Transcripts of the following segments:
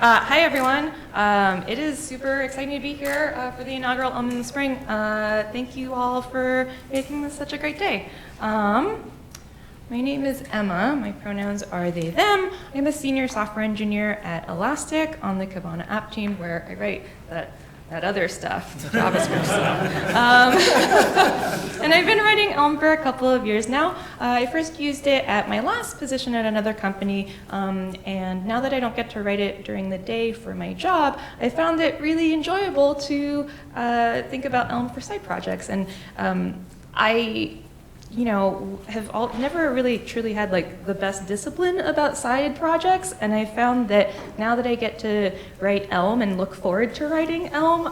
Hi, everyone. It is super exciting to be here for the inaugural Elm in the Spring. Thank you all for making this such a great day. My name is Emma. My pronouns are they, them. I'm a senior software engineer at Elastic on the Kibana app team where I write that other stuff, the JavaScript stuff. And I've been writing Elm for a couple of years now. I first used it at my last position at another company, and now that I don't get to write it during the day for my job, I found it really enjoyable to think about Elm for side projects. And I have never really truly had like the best discipline about side projects, and I found that now that I get to write Elm and look forward to writing Elm,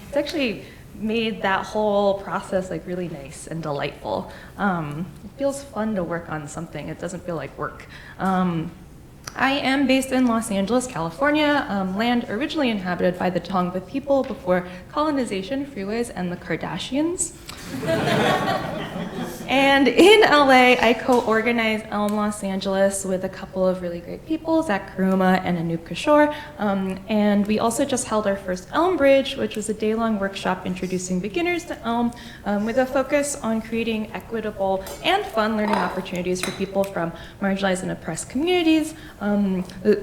it's actually made that whole process like really nice and delightful. It feels fun to work on something. It doesn't feel like work. I am based in Los Angeles, California, land originally inhabited by the Tongva people before colonization, freeways, and the Kardashians. And in LA, I co-organize Elm Los Angeles with a couple of really great people, Zach Karuma and Anoop Kishore. And we also just held our first Elm Bridge, which was a day-long workshop introducing beginners to Elm with a focus on creating equitable and fun learning opportunities for people from marginalized and oppressed communities.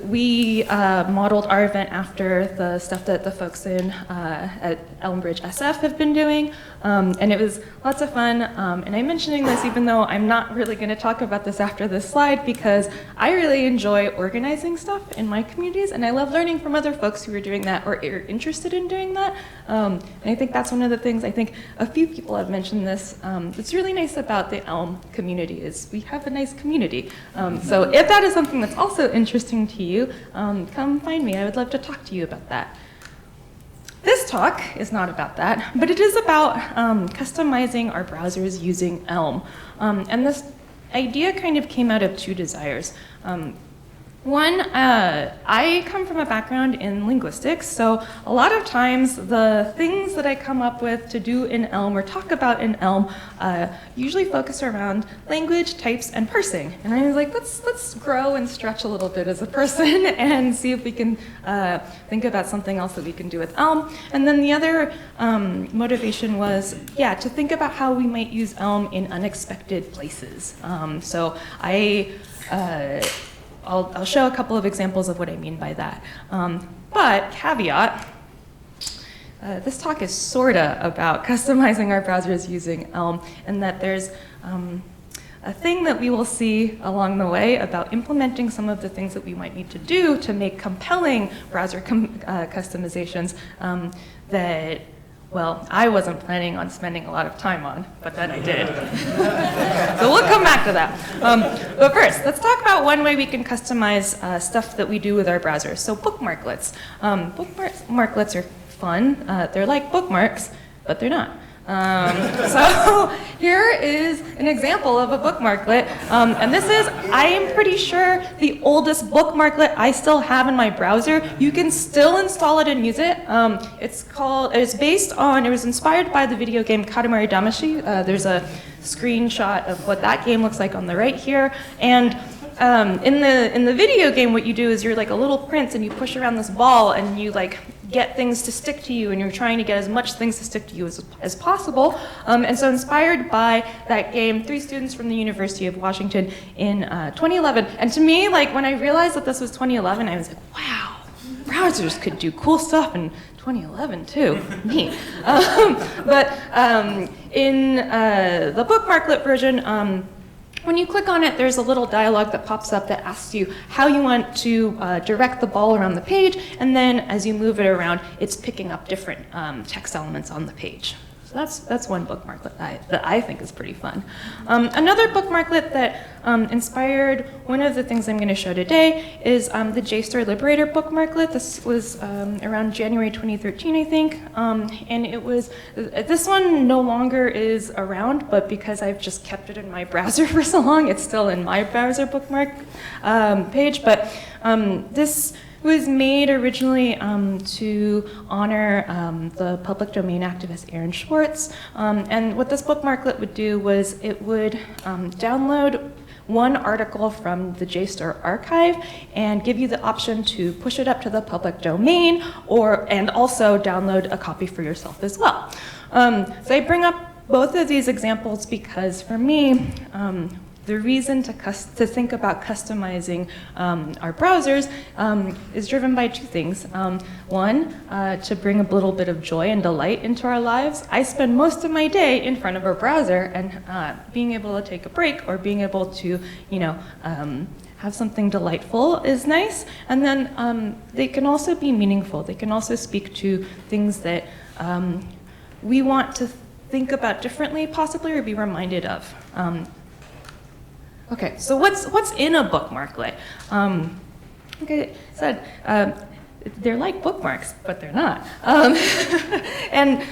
We modeled our event after the stuff that the folks at Elm Bridge SF have been doing. And it was lots of fun. And I'm mentioning this even though I'm not really going to talk about this after this slide because I really enjoy organizing stuff in my communities, and I love learning from other folks who are doing that or are interested in doing that. And I think that's one of the things, I think a few people have mentioned this, that's really nice about the Elm community is we have a nice community. So if that is something that's also interesting to you, come find me. I would love to talk to you about that. This talk is not about that, but it is about customizing our browsers using Elm. And this idea kind of came out of two desires. One, I come from a background in linguistics, so a lot of times the things that I come up with to do in Elm or talk about in Elm usually focus around language, types, and parsing. And I was like, let's grow and stretch a little bit as a person and see if we can think about something else that we can do with Elm. And then the other motivation was, to think about how we might use Elm in unexpected places. So I'll show a couple of examples of what I mean by that. But caveat, this talk is sorta about customizing our browsers using Elm, and that there's a thing that we will see along the way about implementing some of the things that we might need to do to make compelling browser customizations that, well, I wasn't planning on spending a lot of time on, but then I did. So we'll come back to that. But first, let's talk about one way we can customize stuff that we do with our browsers. So bookmarklets. Bookmarklets are fun. They're like bookmarks, but they're not. So here is an example of a bookmarklet, and this is, I am pretty sure, the oldest bookmarklet I still have in my browser. You can still install it and use it. It was inspired by the video game Katamari Damacy. There's a screenshot of what that game looks like on the right here, and in the video game, what you do is you're like a little prince and you push around this ball and you like get things to stick to you, and you're trying to get as much things to stick to you as possible. And so inspired by that game, 3 students from the University of Washington in 2011. And to me, like when I realized that this was 2011, I was like, wow, browsers could do cool stuff in 2011 too, neat. But in the Bookmarklet version, when you click on it, there's a little dialog that pops up that asks you how you want to direct the ball around the page, and then as you move it around, it's picking up different text elements on the page. So that's one bookmarklet that I think is pretty fun. Another bookmarklet that inspired one of the things I'm going to show today is the Jstor Liberator bookmarklet. This was around January 2013, I think. And it was, this one no longer is around, but because I've just kept it in my browser for so long, it's still in my browser bookmark page. But this was made originally to honor the public domain activist Aaron Swartz. And what this bookmarklet would do was it would download one article from the Jstor archive and give you the option to push it up to the public domain and also download a copy for yourself as well. So I bring up both of these examples because for me, the reason to think about customizing our browsers is driven by two things. One, to bring a little bit of joy and delight into our lives. I spend most of my day in front of a browser, and being able to take a break or being able to, have something delightful is nice. And then they can also be meaningful. They can also speak to things that we want to think about differently, possibly, or be reminded of. Okay, so what's in a bookmarklet? Okay, so they're like bookmarks, but they're not. And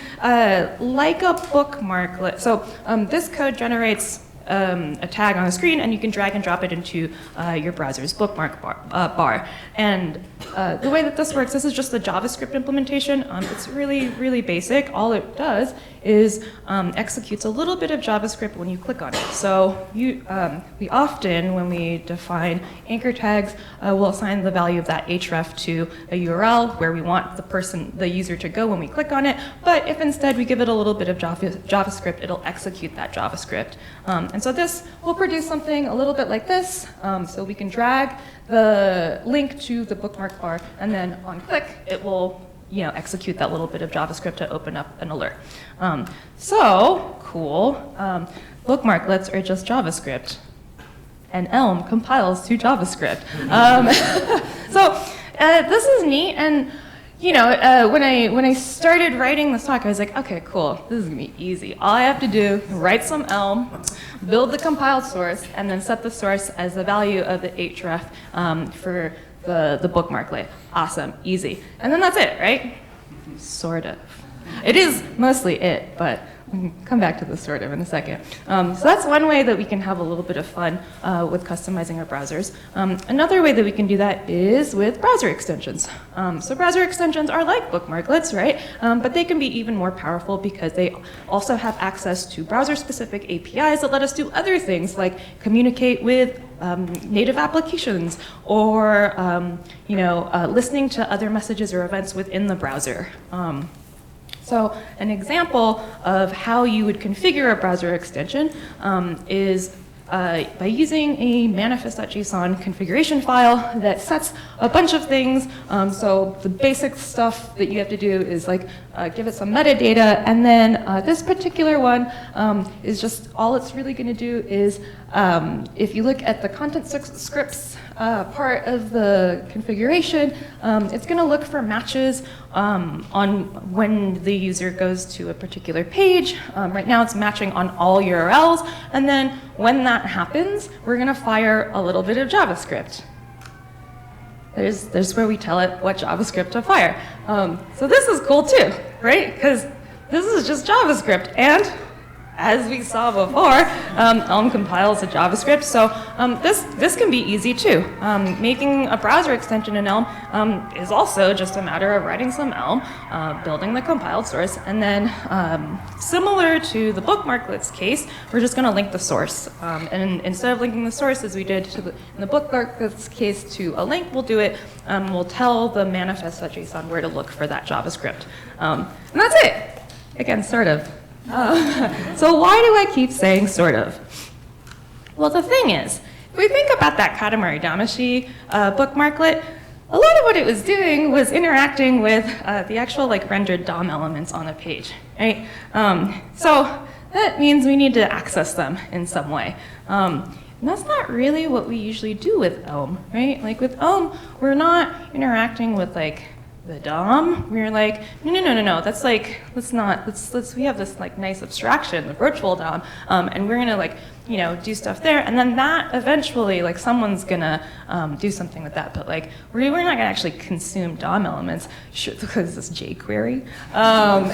like a bookmarklet, so this code generates a tag on the screen, and you can drag and drop it into your browser's bookmark bar. And the way that this works, this is just the JavaScript implementation. It's really, really basic. All it does is executes a little bit of JavaScript when you click on it. So we often, when we define anchor tags, we'll assign the value of that href to a URL where we want the user to go when we click on it. But if instead we give it a little bit of JavaScript, it'll execute that JavaScript. And so this will produce something a little bit like this. So we can drag the link to the bookmark bar, and then on click, it will execute that little bit of JavaScript to open up an alert. So cool. Bookmarklets are just JavaScript, and Elm compiles to JavaScript. So this is neat, and when I started writing this talk, I was like, okay, cool, this is gonna be easy. All I have to do, write some Elm, build the compiled source, and then set the source as the value of the href for the bookmarklet. Awesome, easy. And then that's it, right? Sort of. It is mostly it, but we can come back to the sort of in a second. So that's one way that we can have a little bit of fun with customizing our browsers. Another way that we can do that is with browser extensions. So browser extensions are like bookmarklets, right? But they can be even more powerful because they also have access to browser-specific APIs that let us do other things like communicate with native applications or listening to other messages or events within the browser. So an example of how you would configure a browser extension is by using a manifest.json configuration file that sets a bunch of things. So the basic stuff that you have to do is give it some metadata, and then this particular one is just all it's really going to do is if you look at the content scripts part of the configuration, it's going to look for matches on when the user goes to a particular page. Right now it's matching on all URLs, and then when that happens, we're going to fire a little bit of JavaScript. There's where we tell it what JavaScript to fire. So this is cool too, right? Because this is just JavaScript, and as we saw before, Elm compiles to JavaScript, so this can be easy too. Making a browser extension in Elm is also just a matter of writing some Elm, building the compiled source, and then similar to the bookmarklets case, we're just going to link the source. And instead of linking the source as we did in the bookmarklets case to a link, we'll do it. We'll tell the manifest.json where to look for that JavaScript. And that's it. Again, sort of. So why do I keep saying sort of? Well, the thing is, if we think about that Katamari Damacy bookmarklet, a lot of what it was doing was interacting with the actual rendered DOM elements on the page, right? So that means we need to access them in some way. And that's not really what we usually do with Elm, right? With Elm, we're not interacting with the DOM. We're no. That's we have this nice abstraction, the virtual DOM, and we're gonna do stuff there, and then that eventually someone's gonna do something with that. But we're not gonna actually consume DOM elements because this jQuery. And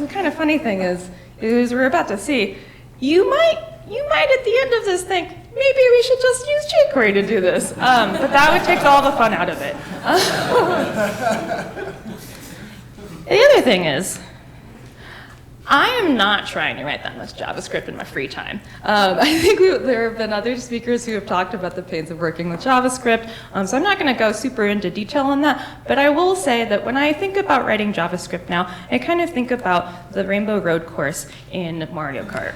the kind of funny thing is we're about to see. You might at the end of this think, maybe we should just use jQuery to do this. But that would take all the fun out of it. The other thing is, I am not trying to write that much JavaScript in my free time. I think there have been other speakers who have talked about the pains of working with JavaScript, so I'm not going to go super into detail on that, but I will say that when I think about writing JavaScript now, I kind of think about the Rainbow Road course in Mario Kart.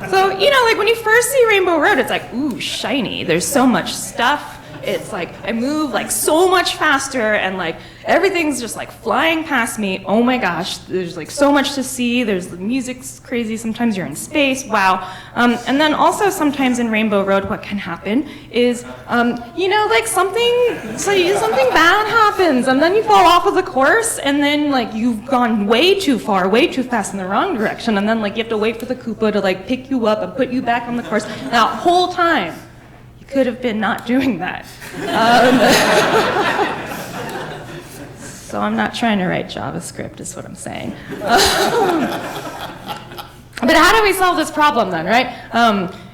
So, you know, like when you first see Rainbow Road, it's like, ooh, shiny, there's so much stuff. It's like, I move like so much faster and like everything's just like flying past me. Oh my gosh, there's like so much to see. There's the music's crazy. Sometimes you're in space. Wow. And then also sometimes in Rainbow Road, what can happen is, you know, like something bad happens and then you fall off of the course and then like you've gone way too far, way too fast in the wrong direction. And then like you have to wait for the Koopa to like pick you up and put you back on the course. That whole time, could have been not doing that. So I'm not trying to write JavaScript, is what I'm saying. But how do we solve this problem then, right?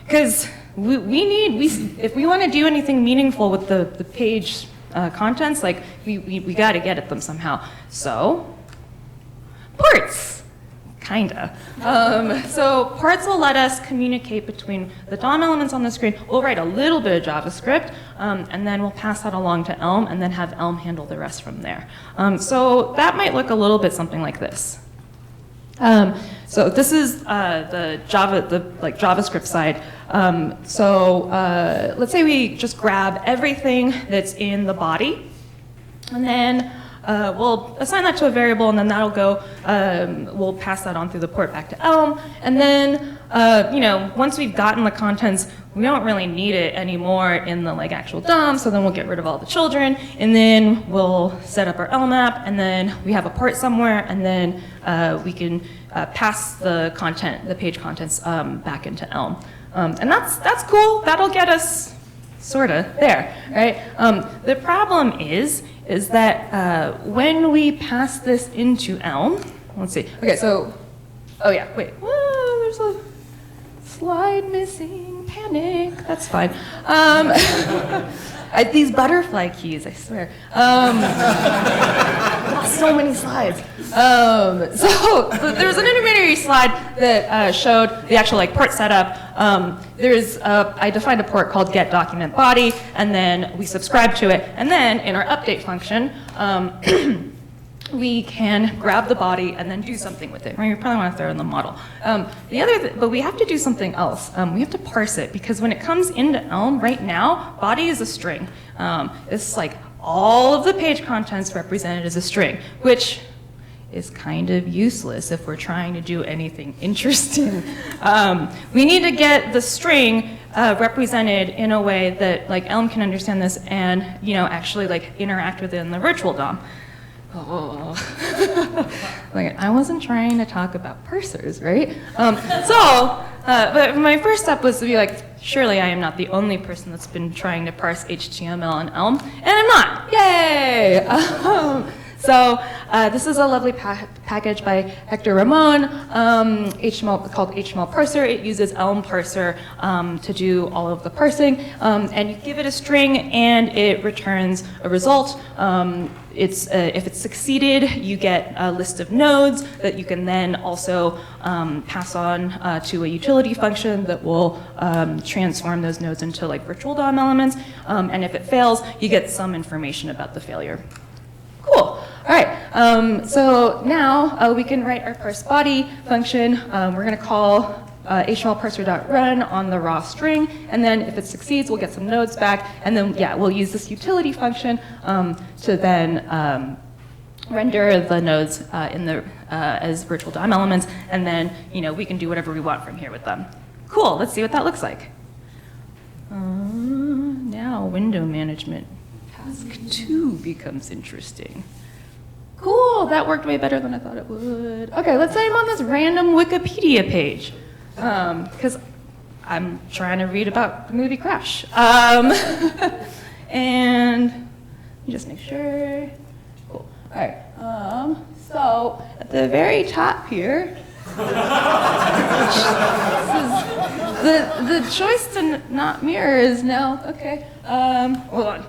Because if we want to do anything meaningful with the page contents, like we got to get at them somehow. So, ports. Kinda. So parts will let us communicate between the DOM elements on the screen. We'll write a little bit of JavaScript, and then we'll pass that along to Elm, and then have Elm handle the rest from there. So that might look a little bit something like this. So this is the JavaScript side. Let's say we just grab everything that's in the body, and then we'll assign that to a variable, and then that'll go, we'll pass that on through the port back to Elm, and then, you know, once we've gotten the contents, we don't really need it anymore in the like actual DOM, so then we'll get rid of all the children, and then we'll set up our Elm app, and then we have a port somewhere, and then we can pass the content, the page contents, back into Elm. And that's cool, that'll get us sorta there, right? The problem is that when we pass this into Elm, let's see. Okay, so, oh yeah, wait. Whoa, there's a slide missing. Panic. That's fine. These butterfly keys, I swear. So many slides. So there's an intermediary slide that showed the actual like port setup. I defined a port called getDocumentBody, and then we subscribe to it, and then in our update function, we can grab the body and then do something with it. Right? You probably want to throw it in the model. But we have to do something else. We have to parse it, because when it comes into Elm right now, body is a string. It's like all of the page contents represented as a string, which is kind of useless if we're trying to do anything interesting. We need to get the string represented in a way that like Elm can understand this and actually like interact with it in the virtual DOM. Oh, like I wasn't trying to talk about parsers, right? But my first step was to be like, surely I am not the only person that's been trying to parse HTML in Elm, and I'm not. Yay! This is a lovely package by Hector Ramon, called HTML Parser. It uses Elm Parser to do all of the parsing, and you give it a string, and it returns a result. If it's succeeded, you get a list of nodes that you can then also pass on to a utility function that will transform those nodes into like virtual DOM elements. And if it fails, you get some information about the failure. Cool. All right. So now we can write our parse body function. We're going to call HTMLParser.run on the raw string, and then if it succeeds, we'll get some nodes back, and then we'll use this utility function to then render the nodes as virtual DOM elements, and then we can do whatever we want from here with them. Cool. Let's see what that looks like. Now window management task 2 becomes interesting. Cool. That worked way better than I thought it would. Okay. Let's say I'm on this random Wikipedia page. Because I'm trying to read about the movie Crash. And let me just make sure. Cool. All right. So at the very top here, the choice to not mirror is now, okay. Hold on.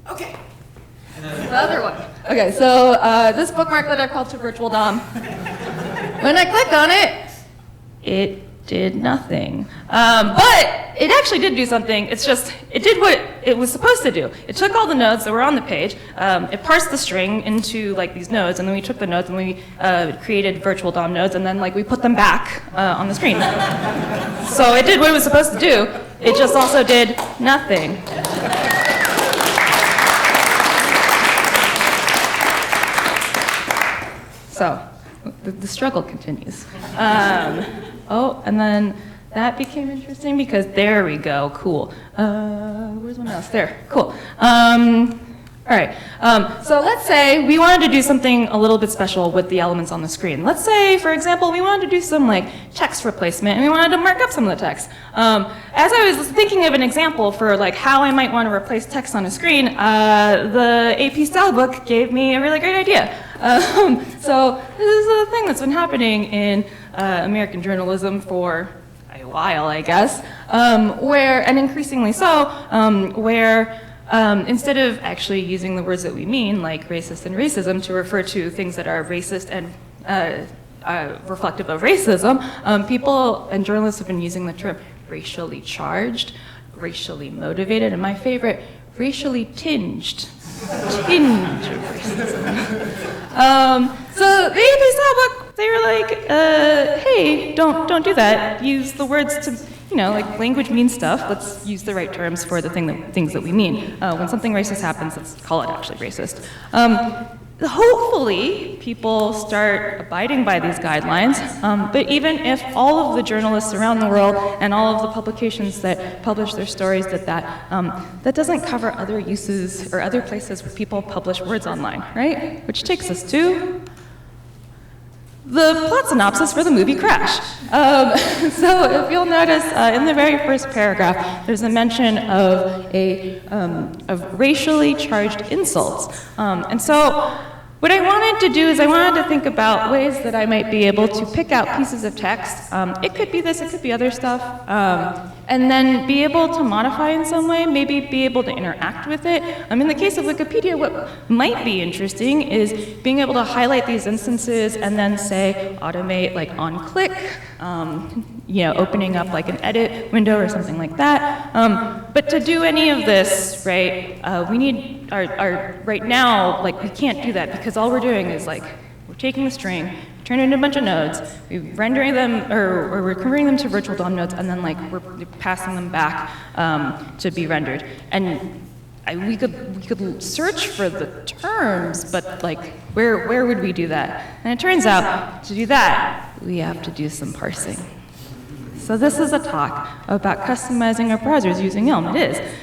Okay. The other one. Okay, so this bookmarklet I called to virtual DOM. When I click on it, it did nothing. But it actually did do something. It's just, it did what it was supposed to do. It took all the nodes that were on the page, it parsed the string into like these nodes, and then we took the nodes and we created virtual DOM nodes, and then like we put them back on the screen. So it did what it was supposed to do. It just also did nothing. So the struggle continues. Oh, and then that became interesting because there we go, cool. Where's one else? There, cool. All right, so let's say we wanted to do something a little bit special with the elements on the screen. Let's say, for example, we wanted to do some like text replacement and we wanted to mark up some of the text. As I was thinking of an example for like how I might want to replace text on a screen, the AP style book gave me a really great idea. So this is a thing that's been happening in American journalism for a while, I guess, where, and increasingly so, where instead of actually using the words that we mean, like racist and racism, to refer to things that are racist and reflective of racism, people and journalists have been using the term racially charged, racially motivated, and my favorite, racially tinged. Tinge of racism. So the AP style book, they were like, hey, don't do that. Use the words to, like language means stuff. Let's use the right terms for the things that we mean. When something racist happens, let's call it actually racist. Hopefully, people start abiding by these guidelines, but even if all of the journalists around the world and all of the publications that publish their stories did that, that doesn't cover other uses or other places where people publish words online, right? Which takes us to the plot synopsis for the movie Crash. So if you'll notice, in the very first paragraph, there's a mention of of racially charged insults. And so what I wanted to do is I wanted to think about ways that I might be able to pick out pieces of text. It could be this, it could be other stuff, and then be able to modify in some way, maybe be able to interact with it. In the case of Wikipedia, what might be interesting is being able to highlight these instances and then say, automate like on click, opening up like an edit window or something like that. But to do any of this, right, we need right now, like we can't do that because all we're doing is like, we're taking the string, turn it into a bunch of nodes, we're rendering them, or we're converting them to virtual DOM nodes, and then like we're passing them back to be rendered. And we could search for the terms, but like where would we do that? And it turns out to do that, we have to do some parsing. So this is a talk about customizing our browsers using Elm. It is.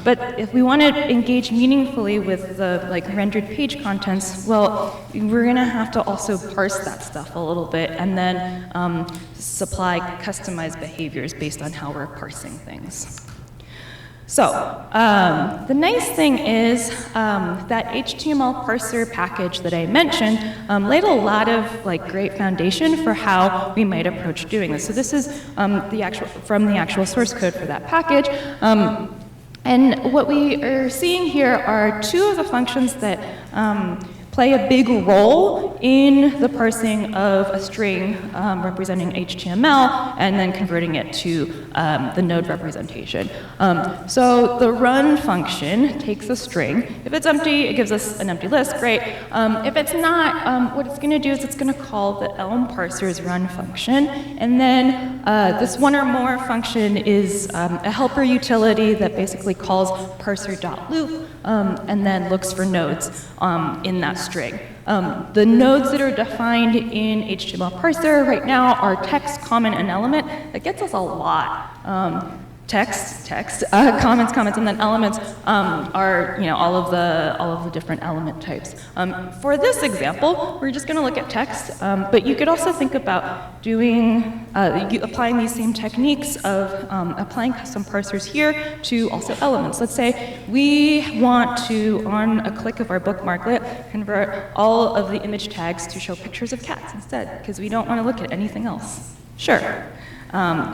But if we want to engage meaningfully with the rendered page contents, well, we're going to have to also parse that stuff a little bit and then supply customized behaviors based on how we're parsing things. So the nice thing is that HTML parser package that I mentioned laid a lot of great foundation for how we might approach doing this. So this is from the actual source code for that package. And what we are seeing here are two of the functions that play a big role in the parsing of a string representing HTML and then converting it to the node representation. So the run function takes a string. If it's empty, it gives us an empty list, great. If it's not, what it's going to do is it's going to call the Elm parser's run function, and then this one or more function is a helper utility that basically calls parser.loop and then looks for nodes in that string. The nodes that are defined in HTML parser right now are text, comment, and element. That gets us a lot. Text, comments, and then elements are all of the different element types. For this example, we're just going to look at text, but you could also think about doing applying these same techniques of applying custom parsers here to also elements. Let's say we want to, on a click of our bookmarklet, convert all of the image tags to show pictures of cats instead, because we don't want to look at anything else. Sure.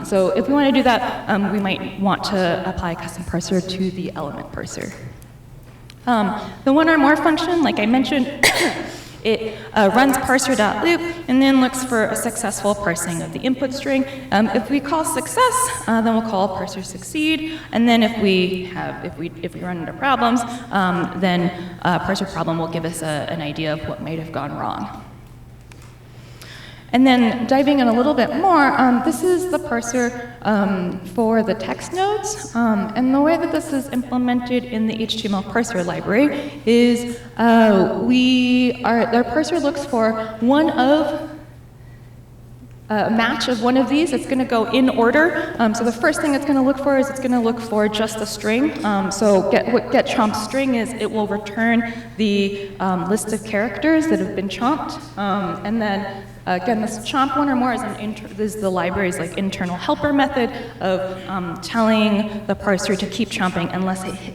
So if we want to do that, we might want to apply a custom parser to the element parser. The one or more function, like I mentioned, it runs parser.loop and then looks for a successful parsing of the input string. If we call success, then we'll call parser succeed. And then if we run into problems, then parser problem will give us an idea of what might have gone wrong. And then diving in a little bit more, this is the parser for the text nodes. And the way that this is implemented in the HTML parser library is their parser looks for a match of one of these. It's going to go in order. So the first thing it's going to look for is it's going to look for just a string. So what get chomped string is it will return the list of characters that have been chomped. And then again, this chomp one or more is the library's like internal helper method of telling the parser to keep chomping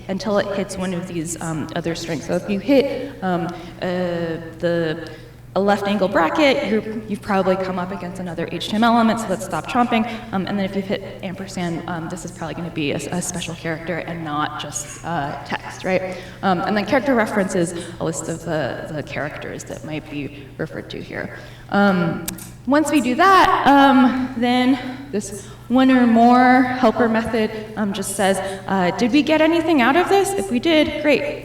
until it hits one of these other strings. So if you hit a left angle bracket, you've probably come up against another HTML element, so let's stop chomping. And then if you've hit ampersand, this is probably going to be a special character and not just text, right? And then character reference is a list of the characters that might be referred to here. Once we do that, then this one or more helper method just says, did we get anything out of this? If we did, great.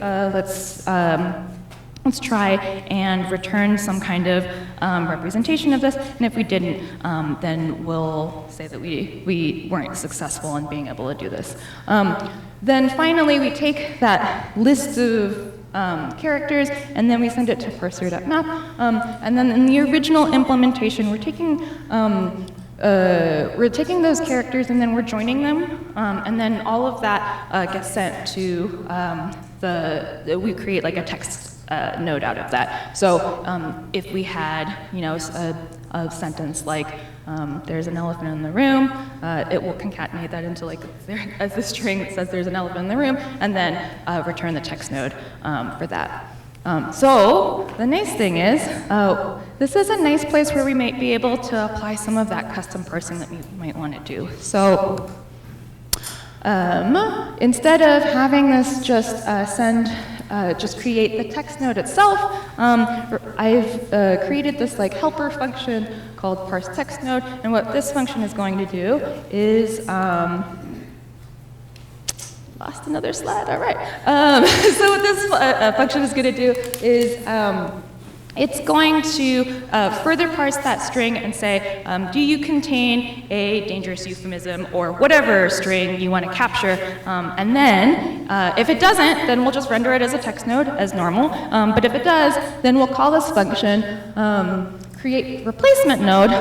Let's try and return some kind of representation of this, and if we didn't, then we'll say that we weren't successful in being able to do this. Then finally, we take that list of characters, and then we send it to parser.map, and then in the original implementation, we're taking those characters and then we're joining them, and then all of that gets sent to we create like a text node out of that. So if we had, a sentence like, there's an elephant in the room, it will concatenate that into like as a string that says there's an elephant in the room, and then return the text node for that. So the nice thing is, this is a nice place where we might be able to apply some of that custom parsing that we might want to do. So instead of having this just create the text node itself, I've created this like helper function called parse text node, and what this function is going to do is lost another slide. All right. So what this function is going to do is it's going to further parse that string and say, do you contain a dangerous euphemism or whatever string you want to capture? And then, if it doesn't, then we'll just render it as a text node as normal. But if it does, then we'll call this function create replacement node,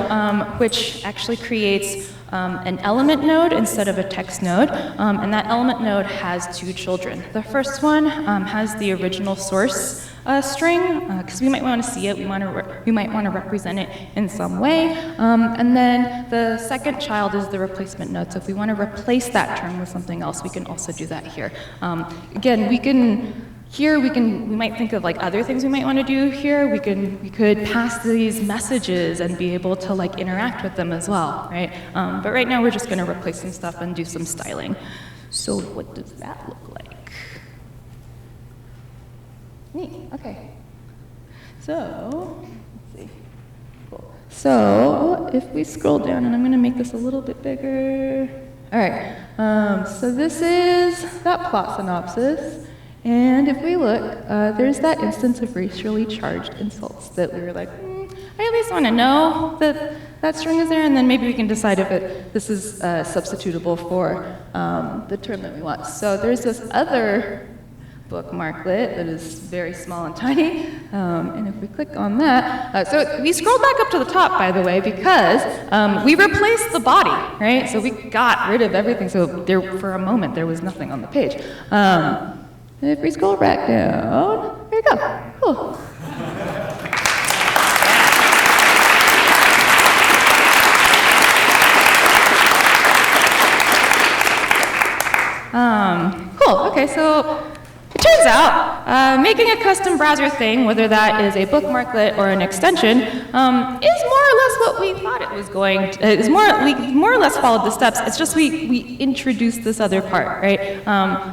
which actually creates an element node instead of a text node, and that element node has two children. The first one has the original source string, because we might want to see it, we might want to represent it in some way, and then the second child is the replacement node, so if we want to replace that term with something else, we can also do that here. Again, we might think of like other things we might want to do here. We could pass these messages and be able to like interact with them as well, right? But right now we're just going to replace some stuff and do some styling. So what does that look like? Neat. Okay. So let's see. Cool. So if we scroll down, and I'm going to make this a little bit bigger. All right. So this is that plot synopsis. And if we look, there's that instance of racially charged insults that we were like, I at least want to know that that string is there, and then maybe we can decide if this is substitutable for the term that we want. So there's this other bookmarklet that is very small and tiny, and if we click on that, so we scrolled back up to the top, by the way, because we replaced the body, right? So we got rid of everything, so there, for a moment, there was nothing on the page. If we scroll back down, there we go. Cool. Cool. Okay, so it turns out making a custom browser thing, whether that is a bookmarklet or an extension, is more or less what we thought it was going to. We more or less followed the steps. It's just we introduced this other part, right?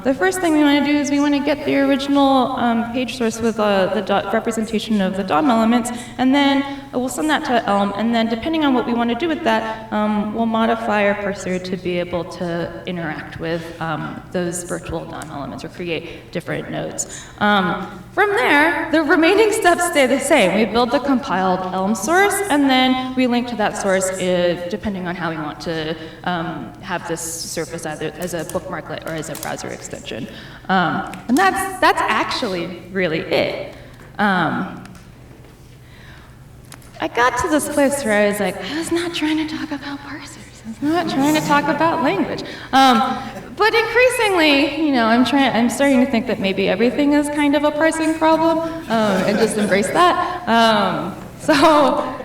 The first thing we want to do is we want to get the original page source with the representation of the DOM elements, and then we'll send that to Elm, and then depending on what we want to do with that, we'll modify our parser to be able to interact with those virtual DOM elements or create different nodes. From there, the remaining steps stay the same. We build the compiled Elm source, and then we link to that source depending on how we want to have this surface either as a bookmarklet or as a browser extension. And that's actually really it. I got to this place where I was like, I was not trying to talk about parsers. I was not trying to talk about language. But increasingly, I'm starting to think that maybe everything is kind of a parsing problem, and just embrace that. So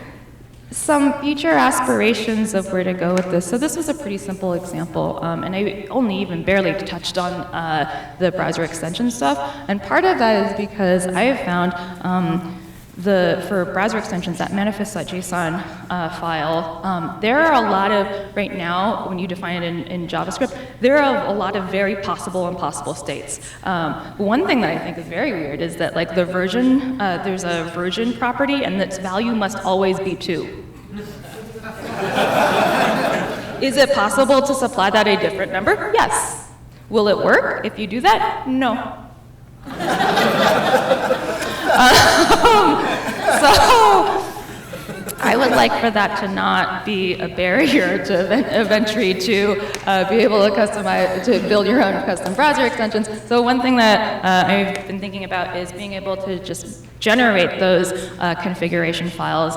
some future aspirations of where to go with this. So this was a pretty simple example, and I only even barely touched on the browser extension stuff. And part of that is because I have found for browser extensions, that manifest.json file, there are a lot of, right now, when you define it in JavaScript, there are a lot of very possible impossible states. One thing that I think is very weird is that like the version, there's a version property and its value must always be 2. Is it possible to supply that a different number? Yes. Will it work if you do that? No. So I would like for that to not be a barrier of entry to be able to customize, to build your own custom browser extensions. So one thing that I've been thinking about is being able to just generate those configuration files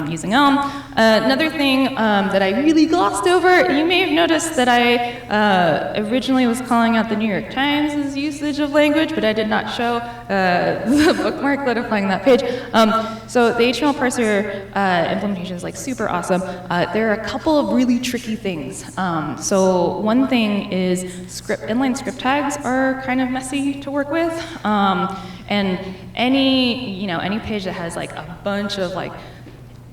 using Elm. Another thing that I really glossed over, you may have noticed that I originally was calling out the New York Times' usage of language, but I did not show the bookmarklet applying that page. So the HTML parser implementation is like super awesome. There are a couple of really tricky things. So one thing is inline script tags are kind of messy to work with. And any page that has like a bunch of like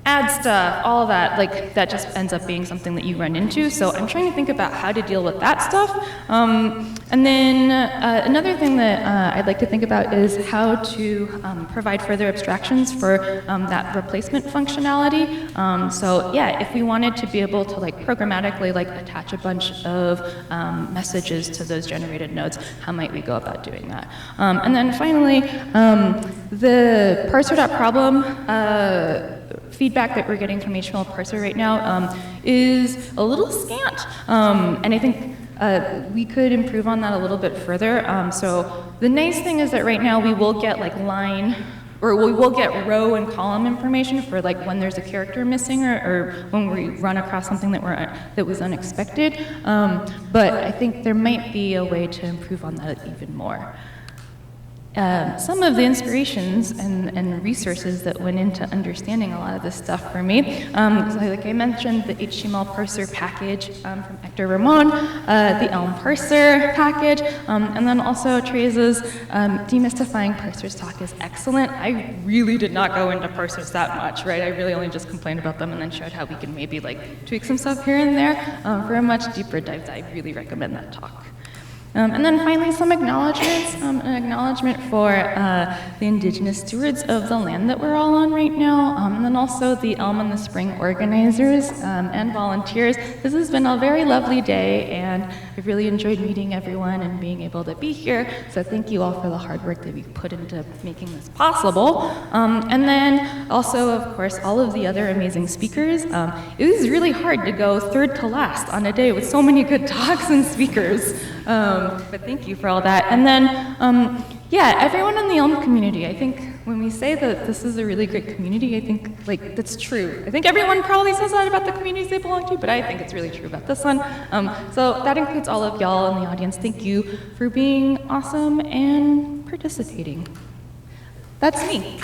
add stuff, all of that, like that just ends up being something that you run into. So I'm trying to think about how to deal with that stuff. And then another thing that I'd like to think about is how to provide further abstractions for that replacement functionality. So yeah, if we wanted to be able to like programmatically like attach a bunch of messages to those generated nodes, how might we go about doing that? And then finally, the parser.problem feedback that we're getting from HTML parser right now is a little scant, and I think we could improve on that a little bit further. So the nice thing is that right now we will get like line, or we will get row and column information for like when there's a character missing or when we run across something that was unexpected. But I think there might be a way to improve on that even more. Some of the inspirations and resources that went into understanding a lot of this stuff for me, like I mentioned, the HTML parser package from Hector Ramon, the Elm parser package, and then also Teresa's demystifying parsers talk is excellent. I really did not go into parsers that much, right? I really only just complained about them and then showed how we can maybe like tweak some stuff here and there. For a much deeper dive, I really recommend that talk. And then finally, some acknowledgements. An acknowledgement for the indigenous stewards of the land that we're all on right now, and then also the Elm in the Spring organizers and volunteers. This has been a very lovely day, and I've really enjoyed meeting everyone and being able to be here. So thank you all for the hard work that we've put into making this possible. And then also, of course, all of the other amazing speakers. It was really hard to go third to last on a day with so many good talks and speakers. But thank you for all that. And then, yeah, everyone in the Elm community, I think when we say that this is a really great community, I think like that's true. I think everyone probably says that about the communities they belong to, but I think it's really true about this one. So that includes all of y'all in the audience. Thank you for being awesome and participating. That's me.